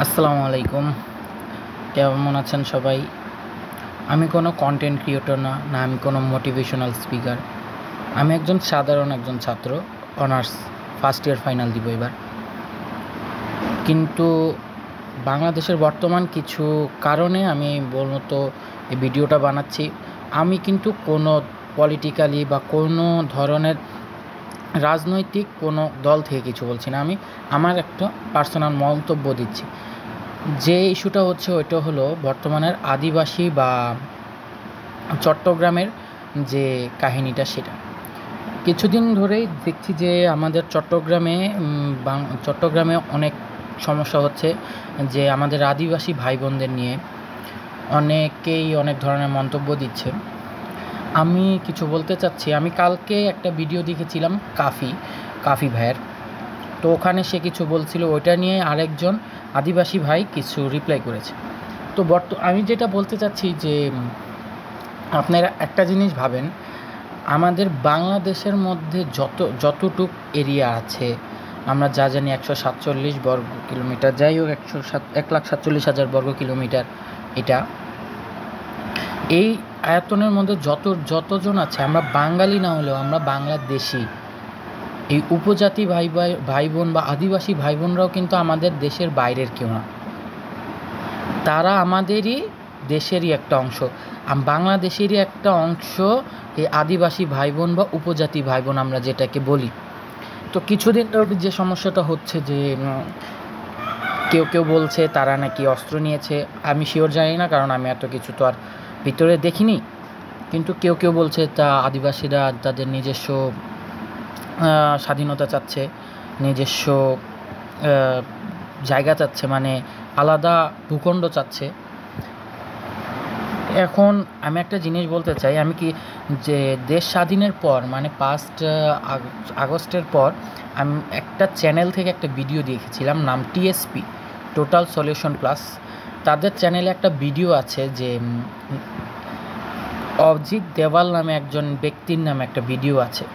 আসসালামু আলাইকুম। কেমন আছেন সবাই? আমি কোনো কন্টেন্ট ক্রিয়েটর না আমি কোনো মোটিভেশনাল স্পিকার। আমি একজন সাধারণ ছাত্র, অনার্স ফার্স্ট ইয়ার ফাইনাল দিব এবার। কিন্তু বাংলাদেশের বর্তমান কিছু কারণে আমি মূলত এই ভিডিওটা বানাচ্ছি। আমি কিন্তু কোনো পলিটিক্যালি বা কোনো ধরনের রাজনৈতিক কোনো দল থেকে কিছু বলছি না। আমি আমার একটা পার্সোনাল মন্তব্য দিচ্ছি। যে ইস্যুটা হচ্ছে ওইটা হলো বর্তমানের আদিবাসী বা চট্টগ্রামের যে কাহিনীটা, সেটা কিছুদিন ধরেই দেখছি যে আমাদের চট্টগ্রামে অনেক সমস্যা হচ্ছে, যে আমাদের আদিবাসী ভাই বোনদের নিয়ে অনেকেই অনেক ধরনের মন্তব্য দিচ্ছে। আমি কিছু বলতে চাচ্ছি। আমি কালকে একটা ভিডিও দেখেছিলাম কাফি ভাইয়ের, তো ওখানে সে কিছু বলছিল, ওইটা নিয়ে আরেকজন আদিবাসী ভাই কিছু রিপ্লাই করেছে। তো আমি যেটা বলতে চাচ্ছি যে আপনারা একটা জিনিস ভাবেন, আমাদের বাংলাদেশের মধ্যে যতটুক এরিয়া আছে, আমরা যা জানি 147 বর্গ কিলোমিটার, যাই হোক 1,47,000 বর্গ কিলোমিটার, এটা এই আয়তনের মধ্যে যতজন আছে, আমরা বাঙালি না হলেও আমরা বাংলাদেশি। এই উপজাতি ভাই বোন বা আদিবাসী ভাই বোনরাও কিন্তু আমাদের দেশের বাইরের কেউ না, তারা আমাদেরই দেশেরই একটা অংশ, বাংলাদেশেরই একটা অংশ। এই আদিবাসী ভাই বোন বা উপজাতি ভাই বোন আমরা যেটাকে বলি। তো কিছুদিন ধরে যে সমস্যাটা হচ্ছে, যে কেউ বলছে তারা নাকি অস্ত্র নিয়েছে। আমি শিওর জানি না, কারণ আমি এত কিছু তো আর ভিতরে দেখিনি। কিন্তু কেউ বলছে তা আদিবাসীরা তাদের নিজস্ব স্বাধীনতা চাচ্ছে, নিজস্ব জায়গা চাচ্ছে, মানে আলাদা ভূখণ্ড চাচ্ছে। এখন আমি একটা জিনিস বলতে চাই, আমি কি যে দেশ স্বাধীনের পর মানে 5 আগস্টের পর আমি একটা চ্যানেল থেকে একটা ভিডিও দেখেছিলাম, নাম টিএসপি, টোটাল সলিউশন প্লাস। তাদের চ্যানেলে একটা ভিডিও আছে, যে অজিত দেওয়াল নামে একজন ব্যক্তির নামে একটা ভিডিও আছে।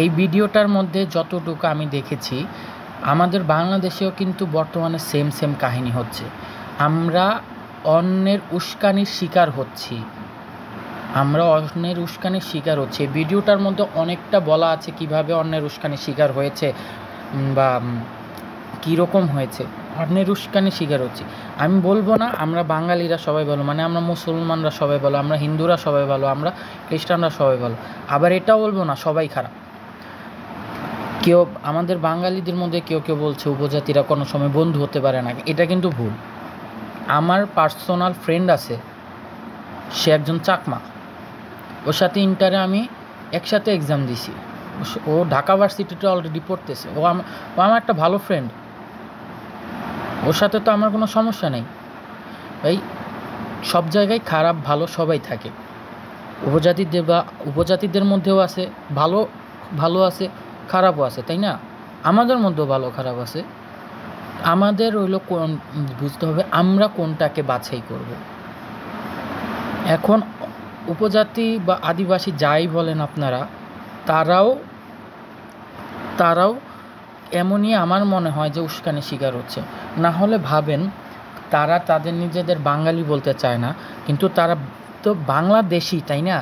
এই ভিডিওটার মধ্যে যতটুকু আমি দেখেছি, আমাদের বাংলাদেশেও কিন্তু বর্তমানে সেম কাহিনী হচ্ছে। আমরা অন্যের উস্কানির শিকার হচ্ছি। এই ভিডিওটার মধ্যে অনেকটা বলা আছে কিভাবে অন্যের উস্কানির শিকার হয়েছে বা কীরকম হয়েছে। অন্যের উস্কানির শিকার হচ্ছি। আমি বলবো না আমরা বাঙালিরা সবাই ভালো, মানে আমরা মুসলমানরা সবাই ভালো, আমরা হিন্দুরা সবাই ভালো, আমরা খ্রিস্টানরা সবাই ভালো। আবার এটাও বলবো না সবাই খারাপ। আমাদের বাঙালিদের মধ্যে কেউ বলছে উপজাতিরা কোনো সময় বন্ধু হতে পারে না, এটা কিন্তু ভুল। আমার পার্সোনাল ফ্রেন্ড আছে, সে একজন চাকমা, ওর সাথে ইন্টারে আমি একসাথে এক্সাম দিছি। ও ঢাকা ভার্সিটিতে অলরেডি পড়তেছে। ও আমার একটা ভালো ফ্রেন্ড, ওর সাথে তো আমার কোনো সমস্যা নেই। এই সব জায়গায় খারাপ ভালো সবাই থাকে। উপজাতিদের মধ্যেও আছে ভালো আছে, খারাপও আছে, তাই না? আমাদের মধ্যেও ভালো খারাপ আছে। আমাদের বুঝতে হবে আমরা কোনটাকে বাছাই করব। এখন উপজাতি বা আদিবাসী যাই বলেন আপনারা, তারাও এমনই আমার মনে হয় যে উস্কানির শিকার হচ্ছে। না হলে ভাবেন, তারা তাদের নিজেদের বাঙালি বলতে চায় না, কিন্তু তারা তো বাংলাদেশি, তাই না?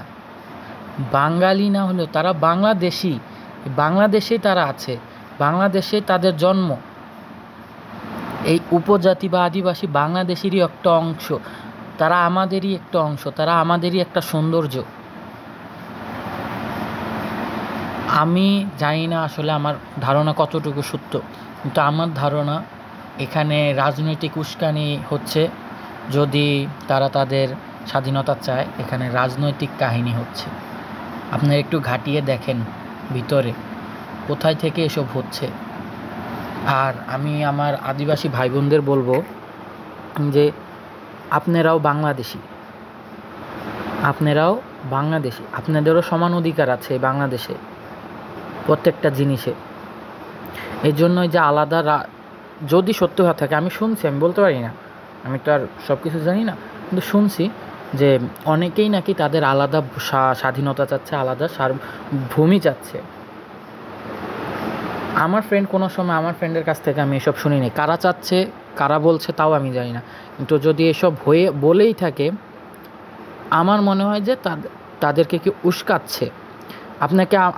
বাঙালি না হলেও তারা বাংলাদেশেই তারা আছে, বাংলাদেশেই তাদের জন্ম। এই উপজাতি বা আদিবাসী বাংলাদেশেরই একটা অংশ, তারা আমাদেরই একটা অংশ, তারা আমাদেরই একটা সৌন্দর্য। আমি জানি না আসলে আমার ধারণা কতটুকু সত্য, কিন্তু আমার ধারণা এখানে রাজনৈতিক উস্কানি হচ্ছে। যদি তারা তাদের স্বাধীনতা চায়, এখানে রাজনৈতিক কাহিনী হচ্ছে। আপনারা একটু ঘাটিয়ে দেখেন ভিতরে কোথায় থেকে এসব হচ্ছে। আর আমি আমার আদিবাসী ভাই বোনদের বলবো যে আপনারাও বাংলাদেশি, আপনাদেরও সমান অধিকার আছে বাংলাদেশে প্রত্যেকটা জিনিসে। এই জন্যই যে আলাদা যদি সত্য হয়ে থাকে, আমি শুনছি, আমি বলতে পারি না, আমি তো আর সব কিছু জানি না, কিন্তু শুনছি যে অনেকেই নাকি তাদের আলাদা স্বাধীনতা চাচ্ছে, আলাদা ভূমি চাচ্ছে। আমার ফ্রেন্ড কোনো সময় আমার ফ্রেন্ডের কাছ থেকে আমি এসব শুনিনি। কারা চাচ্ছে, কারা বলছে তাও আমি জানি না, কিন্তু যদি এসব বলেই থাকে, আমার মনে হয় যে তাদেরকে কি উস্কাচ্ছে।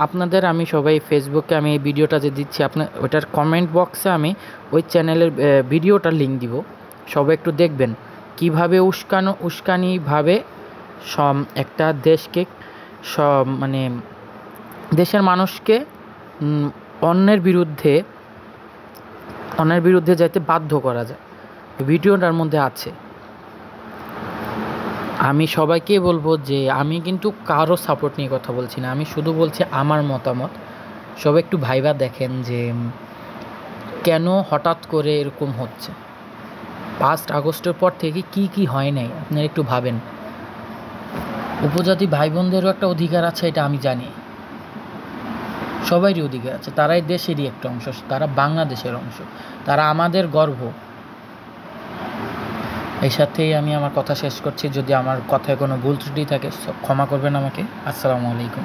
আপনাদের আমি সবাই ফেসবুকে আমি এই ভিডিওটা যে দিচ্ছি, ওইটার কমেন্ট বক্সে আমি ওই চ্যানেলের ভিডিওটার লিঙ্ক দিব, সবাই একটু দেখবেন কীভাবে উস্কানিভাবে একটা দেশকে মানে দেশের মানুষকে অন্যের বিরুদ্ধে যাইতে বাধ্য করা যায়। ভিডিওটার মধ্যে আছে। আমি সবাইকে বলবো যে আমি কিন্তু কারো সাপোর্ট নিয়ে কথা বলছি না, আমি শুধু বলছি আমার মতামত। সবাই একটু ভাইবা দেখেন যে কেন হঠাৎ করে এরকম হচ্ছে। 5 আগস্টের পর থেকে কি হয় নাই আপনারা একটু ভাবেন। উপজাতি ভাই বোনদেরও একটা অধিকার আছে, এটা আমি জানি, সবারই অধিকার আছে। তারাই দেশেরই একটা অংশ, তারা বাংলাদেশের অংশ, তারা আমাদের গর্ব। এই সাথেই আমি আমার কথা শেষ করছি। যদি আমার কথায় কোনো ভুল ত্রুটি থাকে ক্ষমা করবেন আমাকে। আসসালামু আলাইকুম।